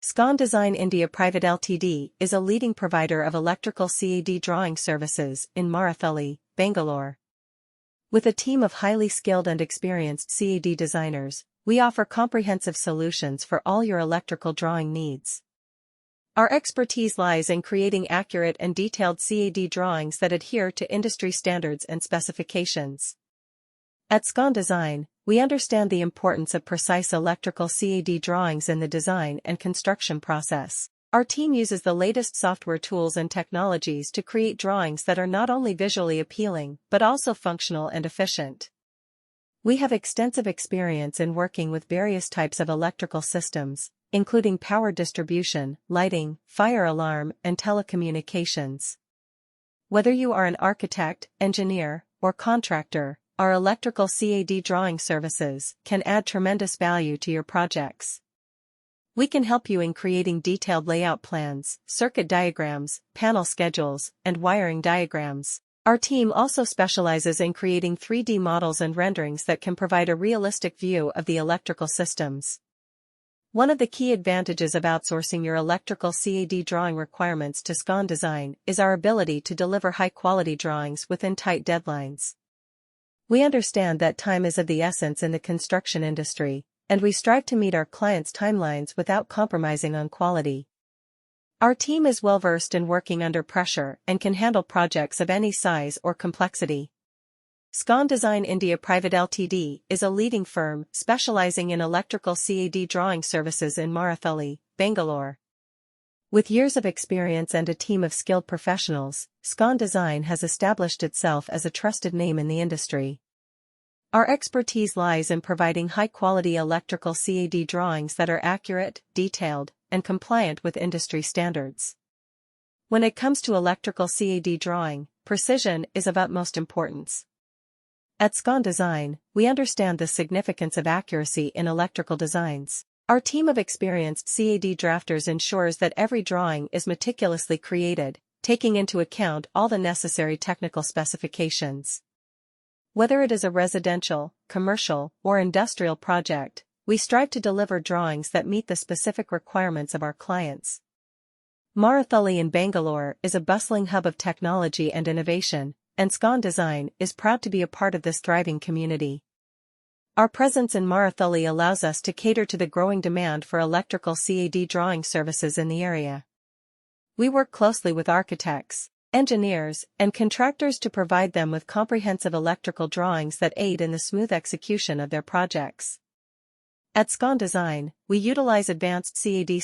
Scon Design India Private Ltd is a leading provider of electrical CAD drawing services in Marathahalli, Bangalore. With a team of highly skilled and experienced CAD designers, we offer comprehensive solutions for all your electrical drawing needs. Our expertise lies in creating accurate and detailed CAD drawings that adhere to industry standards and specifications. At Scon Design, we understand the importance of precise electrical CAD drawings in the design and construction process. Our team uses the latest software tools and technologies to create drawings that are not only visually appealing but also functional and efficient. We have extensive experience in working with various types of electrical systems, including power distribution, lighting, fire alarm, and telecommunications. Whether you are an architect, engineer, or contractor, our electrical CAD drawing services can add tremendous value to your projects. We can help you in creating detailed layout plans, circuit diagrams, panel schedules, and wiring diagrams. Our team also specializes in creating 3D models and renderings that can provide a realistic view of the electrical systems. One of the key advantages of outsourcing your electrical CAD drawing requirements to Scon Design is our ability to deliver high-quality drawings within tight deadlines. We understand that time is of the essence in the construction industry, and we strive to meet our clients' timelines without compromising on quality. Our team is well-versed in working under pressure and can handle projects of any size or complexity. Scon Design India Private Ltd is a leading firm specializing in electrical CAD drawing services in Marathahalli, Bangalore. With years of experience and a team of skilled professionals, Scon Design has established itself as a trusted name in the industry. Our expertise lies in providing high-quality electrical CAD drawings that are accurate, detailed, and compliant with industry standards. When it comes to electrical CAD drawing, precision is of utmost importance. At Scon Design, we understand the significance of accuracy in electrical designs. Our team of experienced CAD drafters ensures that every drawing is meticulously created, taking into account all the necessary technical specifications. Whether it is a residential, commercial, or industrial project, we strive to deliver drawings that meet the specific requirements of our clients. Marathahalli in Bangalore is a bustling hub of technology and innovation, and Scon Design is proud to be a part of this thriving community. Our presence in Marathahalli allows us to cater to the growing demand for electrical CAD drawing services in the area. We work closely with architects, engineers, and contractors to provide them with comprehensive electrical drawings that aid in the smooth execution of their projects. At Scon Design, we utilize advanced CAD